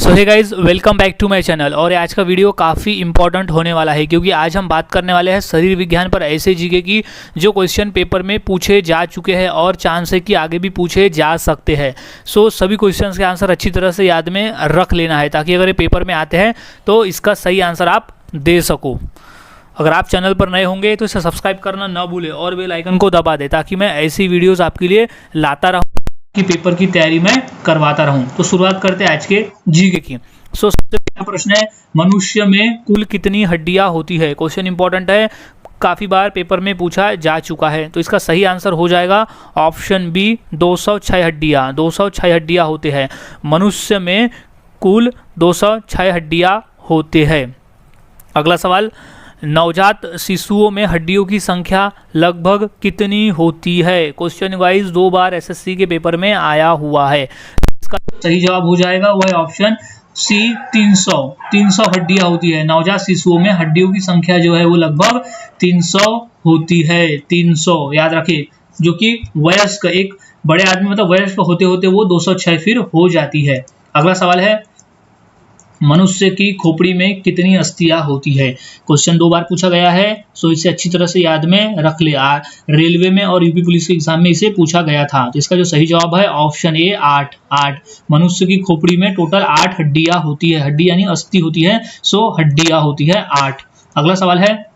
So hey guys, welcome back to my channel. और आज का वीडियो काफ़ी इंपॉर्टेंट होने वाला है क्योंकि आज हम बात करने वाले हैं शरीर विज्ञान पर ऐसे जीके की जो क्वेश्चन पेपर में पूछे जा चुके हैं और चांस है कि आगे भी पूछे जा सकते हैं। सो सभी क्वेश्चंस के आंसर अच्छी तरह से याद में रख लेना है ताकि अगर ये पेपर में आते हैं तो इसका सही आंसर आप दे सको। अगर आप चैनल पर नए होंगे तो इसे सब्सक्राइब करना ना भूलें और बेल आइकन को दबा दें ताकि मैं ऐसी वीडियोज़ आपके लिए लाता रहूँ कि पेपर की तैयारी में करवाता रहूं। तो शुरुआत करते हैं आज के जीके की। सबसे पहला प्रश्न है, मनुष्य में कुल कितनी हड्डियां होती है। क्वेश्चन इंपॉर्टेंट है, काफ़ी बार पेपर में पूछा जा चुका है। तो इसका सही आंसर हो जाएगा ऑप्शन बी, 206 हड्डियां। 206 हड्डियां होते हैं। मनुष्य में कुल 206 हड्डियां होते हैं। अगला सवाल, नवजात शिशुओं में हड्डियों की संख्या लगभग कितनी होती है। क्वेश्चन वाइज 2 बार एसएससी के पेपर में आया हुआ है। इसका सही जवाब हो जाएगा वो है ऑप्शन सी, 300। 300 हड्डियां होती है। नवजात शिशुओं में हड्डियों की संख्या जो है वो लगभग 300 होती है। 300 याद रखिए, जो कि वयस्क एक बड़े आदमी मतलब वयस्क होते होते वो 206 फिर हो जाती है। अगला सवाल है, मनुष्य की खोपड़ी में कितनी अस्थियां होती है। क्वेश्चन 2 बार पूछा गया है, सो इसे अच्छी तरह से याद में रख ले। रेलवे में और यूपी पुलिस के एग्जाम में इसे पूछा गया था। तो इसका जो सही जवाब है ऑप्शन ए, 8। मनुष्य की खोपड़ी में टोटल 8 हड्डियां होती है। हड्डी यानी अस्थि होती है, सो हड्डियां होती है 8। अगला सवाल है,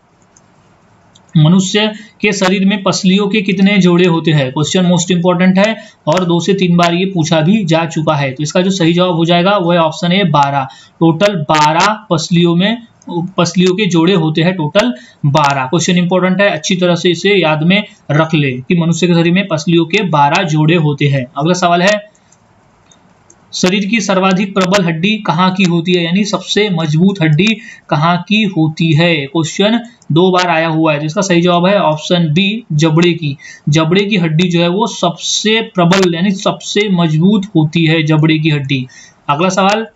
मनुष्य के शरीर में पसलियों के कितने जोड़े होते हैं। क्वेश्चन मोस्ट इंपॉर्टेंट है और 2 से 3 बार ये पूछा भी जा चुका है। तो इसका जो सही जवाब हो जाएगा वो है ऑप्शन ए, 12। टोटल 12 पसलियों के जोड़े होते हैं, टोटल 12। क्वेश्चन इंपॉर्टेंट है, अच्छी तरह से इसे याद में रख ले कि मनुष्य के शरीर में पसलियों के 12 जोड़े होते हैं। अगला सवाल है, शरीर की सर्वाधिक प्रबल हड्डी कहाँ की होती है, यानी सबसे मजबूत हड्डी कहाँ की होती है। क्वेश्चन 2 बार आया हुआ है। तो इसका सही जवाब है ऑप्शन बी, जबड़े की। जबड़े की हड्डी जो है वो सबसे प्रबल यानी सबसे मजबूत होती है, जबड़े की हड्डी। अगला सवाल,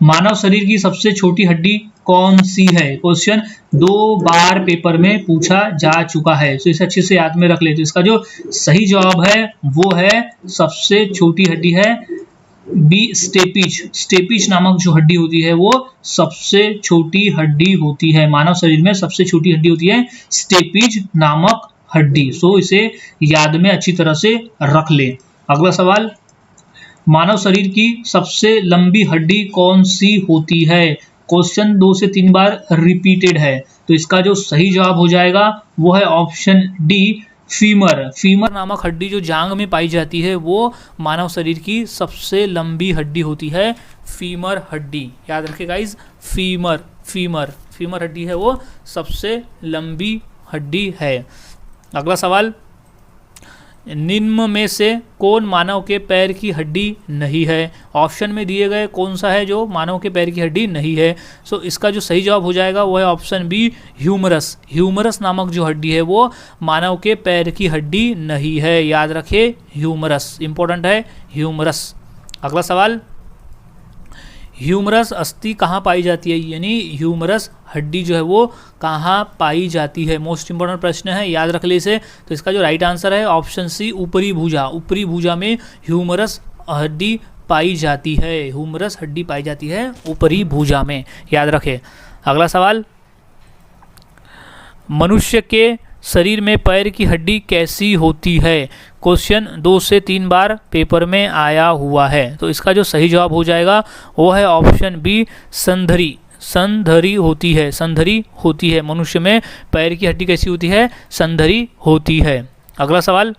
मानव शरीर की सबसे छोटी हड्डी कौन सी है। क्वेश्चन 2 बार पेपर में पूछा जा चुका है, तो इसे अच्छे से याद में रख ले। तो इसका जो सही जवाब है वो है सबसे छोटी हड्डी है बी, स्टेपिज। स्टेपिज नामक जो हड्डी होती है वो सबसे छोटी हड्डी होती है। मानव शरीर में सबसे छोटी हड्डी होती है स्टेपिज नामक हड्डी। सो इसे याद में अच्छी तरह से रख ले। अगला सवाल, मानव शरीर की सबसे लंबी हड्डी कौन सी होती है। क्वेश्चन 2 से 3 बार रिपीटेड है। तो इसका जो सही जवाब हो जाएगा वो है ऑप्शन डी, फीमर। फीमर नामक हड्डी जो जांग में पाई जाती है वो मानव शरीर की सबसे लंबी हड्डी होती है, फीमर हड्डी। याद रखिए गाइज, फीमर हड्डी है वो सबसे लंबी हड्डी है। अगला सवाल, निम्न में से कौन मानव के पैर की हड्डी नहीं है। ऑप्शन में दिए गए कौन सा है जो मानव के पैर की हड्डी नहीं है। सो इसका जो सही जवाब हो जाएगा वो है ऑप्शन बी, ह्यूमरस। ह्यूमरस नामक जो हड्डी है वो मानव के पैर की हड्डी नहीं है। याद रखिए, ह्यूमरस इंपॉर्टेंट है, ह्यूमरस। अगला सवाल, ह्यूमरस अस्थि कहाँ पाई जाती है, यानी ह्यूमरस हड्डी जो है वो कहाँ पाई जाती है। मोस्ट इंपॉर्टेंट प्रश्न है, याद रख ले इसे। तो इसका जो राइट आंसर है ऑप्शन सी, ऊपरी भुजा। ऊपरी भुजा में ह्यूमरस हड्डी पाई जाती है। ह्यूमरस हड्डी पाई जाती है ऊपरी भुजा में, याद रखें। अगला सवाल, मनुष्य के शरीर में पैर की हड्डी कैसी होती है। क्वेश्चन 2 से 3 बार पेपर में आया हुआ है। तो इसका जो सही जवाब हो जाएगा वो है ऑप्शन बी, संधरी। संधरी होती है, संधरी होती है। मनुष्य में पैर की हड्डी कैसी होती है, संधरी होती है। अगला सवाल,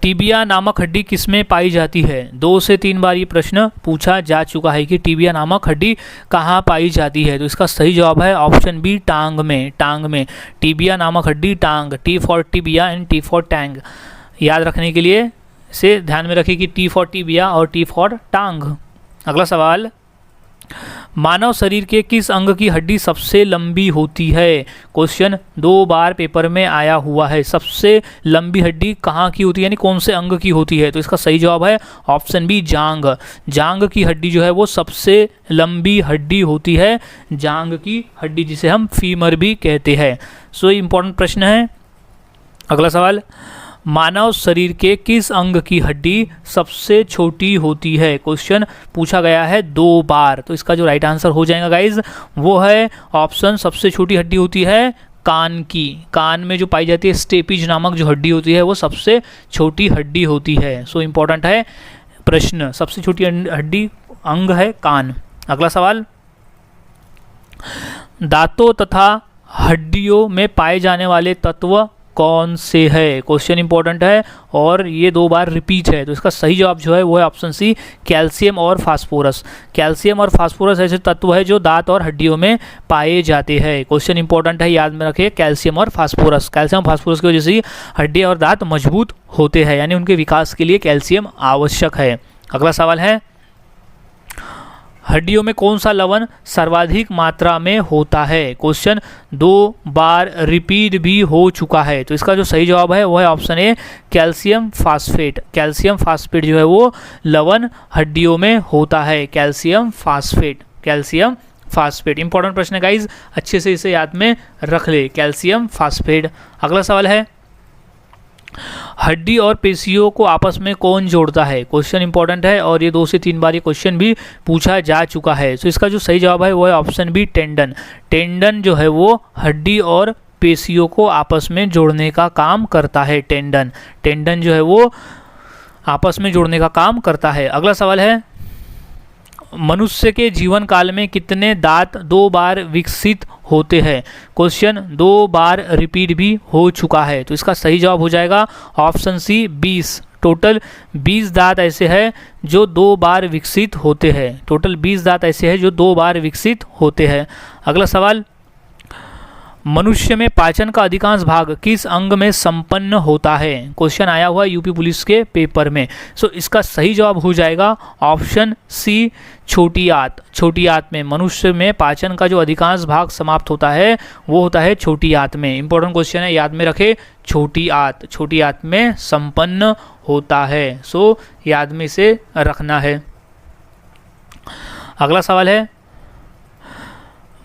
टिबिया नामक हड्डी किसमें पाई जाती है। 2 से 3 बार ये प्रश्न पूछा जा चुका है कि टिबिया नामक हड्डी कहाँ पाई जाती है। तो इसका सही जवाब है ऑप्शन बी, टांग में। टांग में टिबिया नामक हड्डी, टांग, T for tibia and T for Tang. याद रखने के लिए इसे ध्यान में रखिए कि टी फॉर टिबिया और टी फॉर टांग। अगला सवाल, मानव शरीर के किस अंग की हड्डी सबसे लंबी होती है। क्वेश्चन 2 बार पेपर में आया हुआ है। सबसे लंबी हड्डी कहाँ की होती है, यानी कौन से अंग की होती है। तो इसका सही जवाब है ऑप्शन बी, जांग। जांग की हड्डी जो है वो सबसे लंबी हड्डी होती है, जांग की हड्डी, जिसे हम फीमर भी कहते हैं। सो इम्पोर्टेंट प्रश्न है। अगला सवाल, मानव शरीर के किस अंग की हड्डी सबसे छोटी होती है? क्वेश्चन पूछा गया है 2 बार। तो इसका जो राइट आंसर हो जाएगा गाइज वो है ऑप्शन, सबसे छोटी हड्डी होती है कान की। कान में जो पाई जाती है स्टेपिज नामक जो हड्डी होती है वो सबसे छोटी हड्डी होती है। सो इम्पोर्टेंट है प्रश्न, सबसे छोटी हड्डी अंग है कान। अगला सवाल, दांतों तथा हड्डियों में पाए जाने वाले तत्व कौन से है? क्वेश्चन इंपॉर्टेंट है और ये 2 बार रिपीट है। तो इसका सही जवाब जो है वो है ऑप्शन सी, कैल्शियम और फास्फोरस। कैल्शियम और फास्फोरस ऐसे तत्व है जो दांत और हड्डियों में पाए जाते हैं। क्वेश्चन इंपॉर्टेंट है, याद में रखिए कैल्शियम और फास्फोरस। कैल्शियम और फास्फोरस की वजह से हड्डियाँ और दांत मजबूत होते हैं, यानी उनके विकास के लिए कैल्शियम आवश्यक है। अगला सवाल है, हड्डियों में कौन सा लवण सर्वाधिक मात्रा में होता है? क्वेश्चन 2 बार रिपीट भी हो चुका है। तो इसका जो सही जवाब है वो है option A, calcium phosphate. Calcium phosphate जो है वो लवण हड्डियों में होता है, calcium phosphate. Calcium phosphate important प्रश्न है गाइज, अच्छे से इसे याद में रख ले, कैल्शियम फास्फेट। अगला सवाल है, हड्डी और पेशियों को आपस में कौन जोड़ता है? क्वेश्चन इंपॉर्टेंट है और ये 2 से 3 बार ये क्वेश्चन भी पूछा जा चुका है। तो इसका जो सही जवाब है वो है ऑप्शन बी, टेंडन। टेंडन जो है वो हड्डी और पेशियों को आपस में जोड़ने का काम करता है। टेंडन, टेंडन जो है वो आपस में जोड़ने का काम करता है। अगला सवाल है, मनुष्य के जीवन काल में कितने दांत 2 बार विकसित होते हैं? क्वेश्चन 2 बार रिपीट भी हो चुका है। तो इसका सही जवाब हो जाएगा ऑप्शन सी, 20। टोटल 20 दांत ऐसे हैं जो 2 बार विकसित होते हैं। टोटल 20 दांत ऐसे हैं जो 2 बार विकसित होते हैं। अगला सवाल, मनुष्य में पाचन का अधिकांश भाग किस अंग में संपन्न होता है? क्वेश्चन आया हुआ यूपी पुलिस के पेपर में। सो इसका सही जवाब हो जाएगा ऑप्शन सी, छोटी आंत। छोटी आंत में मनुष्य में पाचन का जो अधिकांश भाग समाप्त होता है वो होता है छोटी आंत में। इंपॉर्टेंट क्वेश्चन है, याद में रखे, छोटी आंत, छोटी आंत में संपन्न होता है। सो याद में इसे रखना है। अगला सवाल है,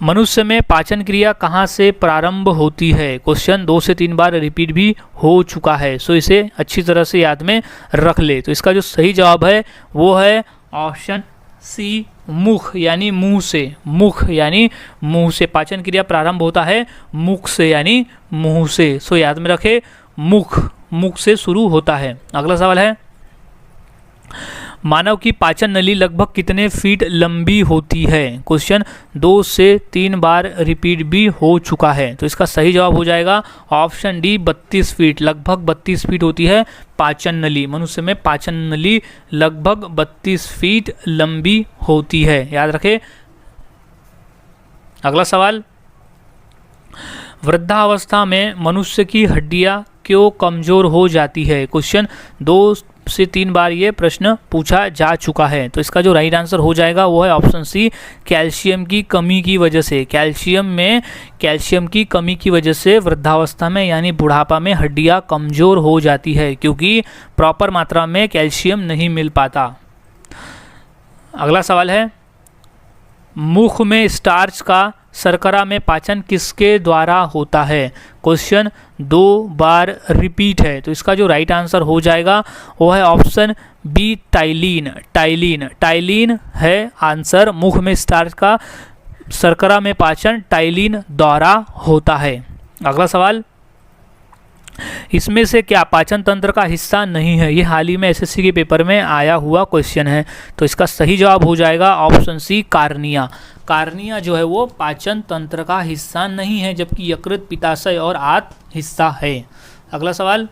मनुष्य में पाचन क्रिया कहाँ से प्रारंभ होती है? क्वेश्चन 2 से 3 बार रिपीट भी हो चुका है। सो इसे अच्छी तरह से याद में रख ले। तो इसका जो सही जवाब है वो है ऑप्शन सी, मुख, यानी मुंह से। मुख यानी मुंह से पाचन क्रिया प्रारंभ होता है, मुख से यानी मुंह से। सो याद में रखे, मुख, मुख से शुरू होता है। अगला सवाल है, मानव की पाचन नली लगभग कितने फीट लंबी होती है? क्वेश्चन 2 से 3 बार रिपीट भी हो चुका है। तो इसका सही जवाब हो जाएगा ऑप्शन डी, 32 फीट। लगभग 32 फीट होती है पाचन नली। मनुष्य में पाचन नली लगभग 32 फीट लंबी होती है, याद रखें। अगला सवाल, वृद्धावस्था में मनुष्य की हड्डियां क्यों कमजोर हो जाती है? क्वेश्चन 2 से 3 बार ये प्रश्न पूछा जा चुका है। तो इसका जो राइट आंसर हो जाएगा वो है ऑप्शन सी, कैल्शियम की कमी की वजह से। कैल्शियम की कमी की वजह से वृद्धावस्था में यानी बुढ़ापा में हड्डियां कमजोर हो जाती है, क्योंकि प्रॉपर मात्रा में कैल्शियम नहीं मिल पाता। अगला सवाल है, मुख में स्टार्च का शर्करा में पाचन किसके द्वारा होता है? क्वेश्चन 2 बार रिपीट है। तो इसका जो राइट आंसर हो जाएगा वो है option B, ptyalin. Ptyalin, ptyalin है आंसर। मुख में स्टार्च का शर्करा में पाचन टाइलिन द्वारा होता है। अगला सवाल, इसमें से क्या पाचन तंत्र का हिस्सा नहीं है? ये हाल ही में एसएससी के पेपर में आया हुआ क्वेश्चन है। तो इसका सही जवाब हो जाएगा ऑप्शन सी, कार्निया। कार्निया जो है वो पाचन तंत्र का हिस्सा नहीं है, जबकि यकृत, पित्ताशय और आंत हिस्सा है। अगला सवाल,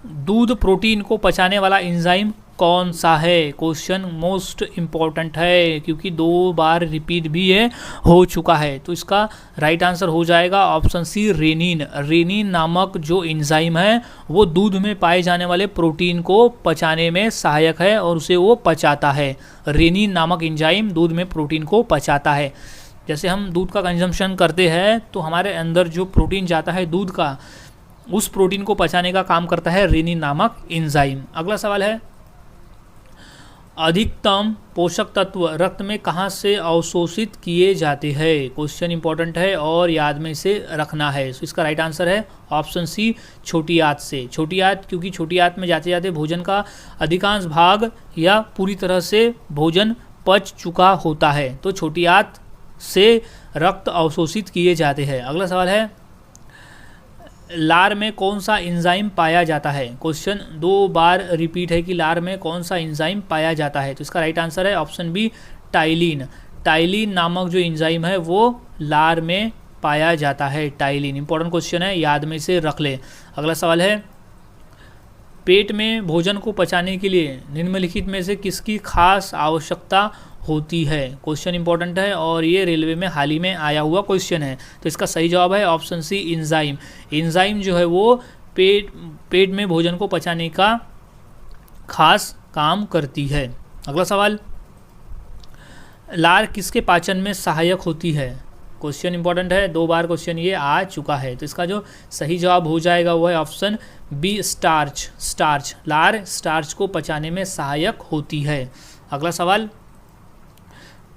दूध प्रोटीन को पचाने वाला एंजाइम कौन सा है? क्वेश्चन मोस्ट इम्पॉर्टेंट है, क्योंकि 2 बार रिपीट भी हो चुका है। तो इसका राइट आंसर हो जाएगा ऑप्शन सी, रेनिन। रेनिन नामक जो एंजाइम है वो दूध में पाए जाने वाले प्रोटीन को पचाने में सहायक है और उसे वो पचाता है। रेनिन नामक एंजाइम दूध में प्रोटीन को पचाता है। जैसे हम दूध का कंजम्पशन करते हैं तो हमारे अंदर जो प्रोटीन जाता है दूध का, उस प्रोटीन को पचाने का काम करता है रेनिन नामक एंजाइम। अगला सवाल है, अधिकतम पोषक तत्व रक्त में कहाँ से अवशोषित किए जाते हैं? क्वेश्चन इंपॉर्टेंट है और याद में इसे रखना है। तो इसका राइट आंसर है ऑप्शन सी, छोटी आंत से। छोटी आंत, क्योंकि छोटी आंत में जाते जाते भोजन का अधिकांश भाग या पूरी तरह से भोजन पच चुका होता है, तो छोटी आंत से रक्त अवशोषित किए जाते हैं। अगला सवाल है, लार में कौन सा एंजाइम पाया जाता है? क्वेश्चन 2 बार रिपीट है कि लार में कौन सा एंजाइम पाया जाता है। तो इसका राइट आंसर है ऑप्शन बी, टाइलिन। टाइलिन नामक जो एंजाइम है वो लार में पाया जाता है। टाइलिन इंपॉर्टेंट क्वेश्चन है, याद में इसे रख ले। अगला सवाल है, पेट में भोजन को पचाने के लिए निम्नलिखित में से किसकी खास आवश्यकता होती है? क्वेश्चन इंपॉर्टेंट है और ये रेलवे में हाल ही में आया हुआ क्वेश्चन है। तो इसका सही जवाब है ऑप्शन सी, एंजाइम। एंजाइम जो है वो पेट में भोजन को पचाने का खास काम करती है। अगला सवाल, लार किसके पाचन में सहायक होती है? क्वेश्चन इंपॉर्टेंट है, 2 बार क्वेश्चन ये आ चुका है। तो इसका जो सही जवाब हो जाएगा वो है ऑप्शन बी, स्टार्च। स्टार्च, लार स्टार्च को पचाने में सहायक होती है। अगला सवाल,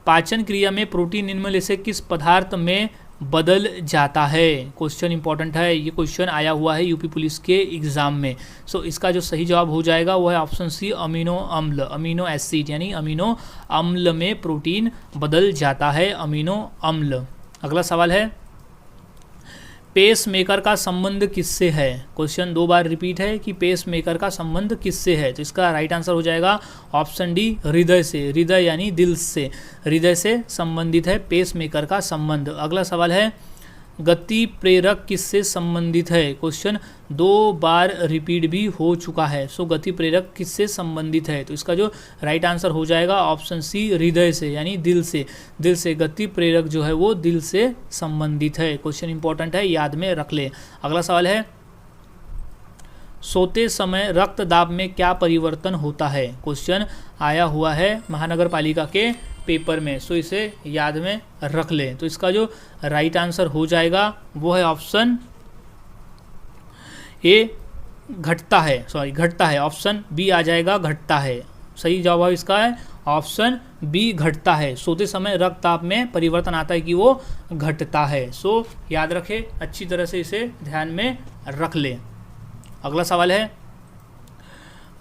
पाचन क्रिया में प्रोटीन निम्न में से किस पदार्थ में बदल जाता है? क्वेश्चन इंपॉर्टेंट है, ये क्वेश्चन आया हुआ है यूपी पुलिस के एग्जाम में। सो इसका जो सही जवाब हो जाएगा वो है ऑप्शन सी, अमीनो अम्ल। अमीनो एसिड यानी अमीनो अम्ल में प्रोटीन बदल जाता है, अमीनो अम्ल। अगला सवाल है, पेस मेकर का संबंध किससे है? क्वेश्चन 2 बार रिपीट है कि पेस मेकर का संबंध किससे है। तो इसका राइट आंसर हो जाएगा ऑप्शन डी, हृदय से। हृदय यानी दिल से, हृदय से संबंधित है पेस मेकर का संबंध। अगला सवाल है, गति प्रेरक किससे संबंधित है? क्वेश्चन 2 बार रिपीट भी हो चुका है। सो गति प्रेरक किससे संबंधित है? तो इसका जो राइट आंसर हो जाएगा ऑप्शन सी, हृदय से यानी दिल से। दिल से गति प्रेरक जो है वो दिल से संबंधित है। क्वेश्चन इंपॉर्टेंट है, याद में रख ले। अगला सवाल है, सोते समय रक्त दाब में क्या परिवर्तन होता है? क्वेश्चन आया हुआ है महानगर पालिका के पेपर में। सो इसे याद में रख लें। तो इसका जो राइट आंसर हो जाएगा वो है ऑप्शन ए, घटता है। सॉरी, घटता है। ऑप्शन बी आ जाएगा, घटता है। सही जवाब इसका है ऑप्शन बी, घटता है। सोते समय रक्तचाप में परिवर्तन आता है कि वो घटता है। सो याद रखें, अच्छी तरह से इसे ध्यान में रख लें। अगला सवाल है,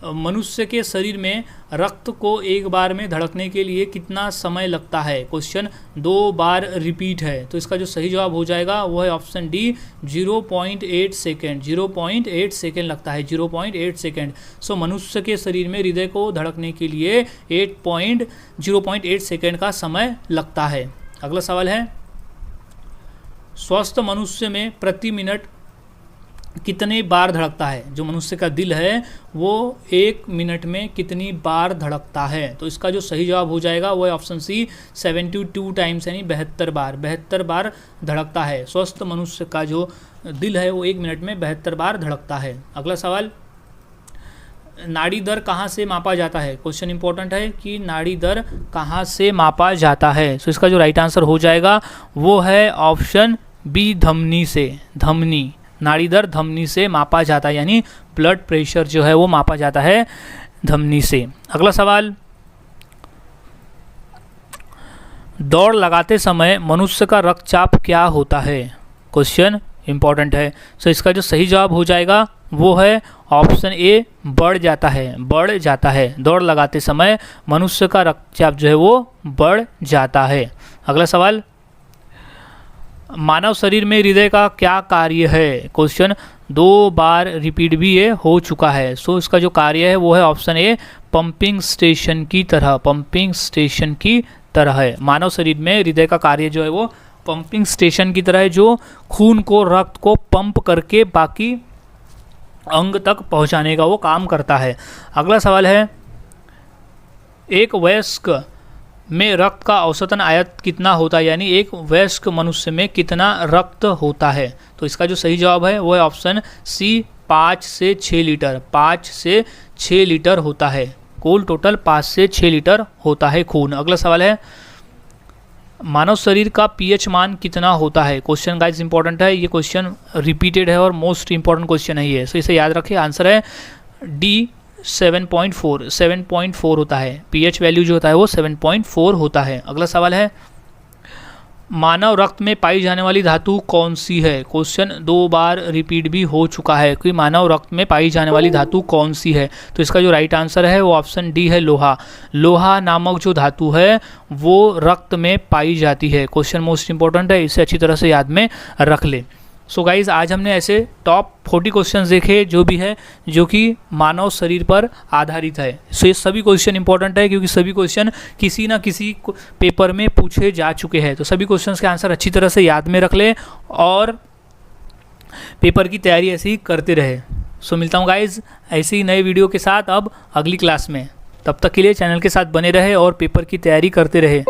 मनुष्य के शरीर में रक्त को एक बार में धड़कने के लिए कितना समय लगता है? क्वेश्चन 2 बार रिपीट है। तो इसका जो सही जवाब हो जाएगा वो है ऑप्शन डी, 0.8 सेकेंड। 0.8 सेकेंड लगता है, 0.8 सेकेंड। सो मनुष्य के शरीर में हृदय को धड़कने के लिए 0.8 सेकेंड का समय लगता है। अगला सवाल है, स्वस्थ मनुष्य में प्रति मिनट कितने बार धड़कता है? जो मनुष्य का दिल है वो 1 मिनट में कितनी बार धड़कता है? तो इसका जो सही जवाब हो जाएगा वो है ऑप्शन सी, 72 टाइम्स यानी 72 बार। 72 बार धड़कता है। स्वस्थ मनुष्य का जो दिल है वो 1 मिनट में 72 बार धड़कता है। अगला सवाल, नाड़ी दर कहाँ से मापा जाता है? क्वेश्चन इंपॉर्टेंट है कि नाड़ी दर कहाँ से मापा जाता है। तो इसका जो राइट आंसर हो जाएगा वो है ऑप्शन बी, धमनी से। धमनी, नाड़ी दर धमनी से मापा जाता है, यानी ब्लड प्रेशर जो है वो मापा जाता है धमनी से। अगला सवाल, दौड़ लगाते समय मनुष्य का रक्तचाप क्या होता है? क्वेश्चन इंपॉर्टेंट है। सो इसका जो सही जवाब हो जाएगा वो है ऑप्शन ए, बढ़ जाता है। बढ़ जाता है। दौड़ लगाते समय मनुष्य का रक्तचाप जो है वो बढ़ जाता है। अगला सवाल, मानव शरीर में हृदय का क्या कार्य है? क्वेश्चन 2 बार रिपीट भी ये हो चुका है। सो इसका जो कार्य है वो है ऑप्शन ए, पंपिंग स्टेशन की तरह। पंपिंग स्टेशन की तरह है। मानव शरीर में हृदय का कार्य जो है वो पंपिंग स्टेशन की तरह है, जो खून को, रक्त को पंप करके बाकी अंग तक पहुंचाने का वो काम करता है। अगला सवाल है, एक वयस्क में रक्त का औसतन आयत कितना होता है? यानी एक वयस्क मनुष्य में कितना रक्त होता है? तो इसका जो सही जवाब है वो है ऑप्शन सी, 5 से 6 लीटर। 5 से 6 लीटर होता है। कुल टोटल 5 से 6 लीटर होता है खून। अगला सवाल है, मानव शरीर का पीएच मान कितना होता है? क्वेश्चन गाइस इंपॉर्टेंट है, ये क्वेश्चन रिपीटेड है और मोस्ट इंपॉर्टेंट क्वेश्चन है ये। सो इसे याद रखिए, आंसर है डी, 7.4 होता है। pH वैल्यू जो होता है वो 7.4 होता है। अगला सवाल है, मानव रक्त में पाई जाने वाली धातु कौन सी है? क्वेश्चन 2 बार रिपीट भी हो चुका है कि मानव रक्त में पाई जाने वाली धातु कौन सी है। तो इसका जो राइट आंसर है वो ऑप्शन डी है, लोहा। लोहा नामक जो धातु है वो रक्त में पाई जाती है। क्वेश्चन मोस्ट इंपॉर्टेंट है, इसे अच्छी तरह से याद में रख ले। सो गाइज, आज हमने ऐसे टॉप 40 क्वेश्चंस देखे जो भी है, जो कि मानव शरीर पर आधारित है। सो ये सभी क्वेश्चन इंपॉर्टेंट है क्योंकि सभी क्वेश्चन किसी ना किसी पेपर में पूछे जा चुके हैं। तो सभी क्वेश्चंस के आंसर अच्छी तरह से याद में रख ले और पेपर की तैयारी ऐसे ही करते रहे। सो मिलता हूँ गाइज ऐसे ही नए वीडियो के साथ अब अगली क्लास में। तब तक के लिए चैनल के साथ बने रहे और पेपर की तैयारी करते रहे।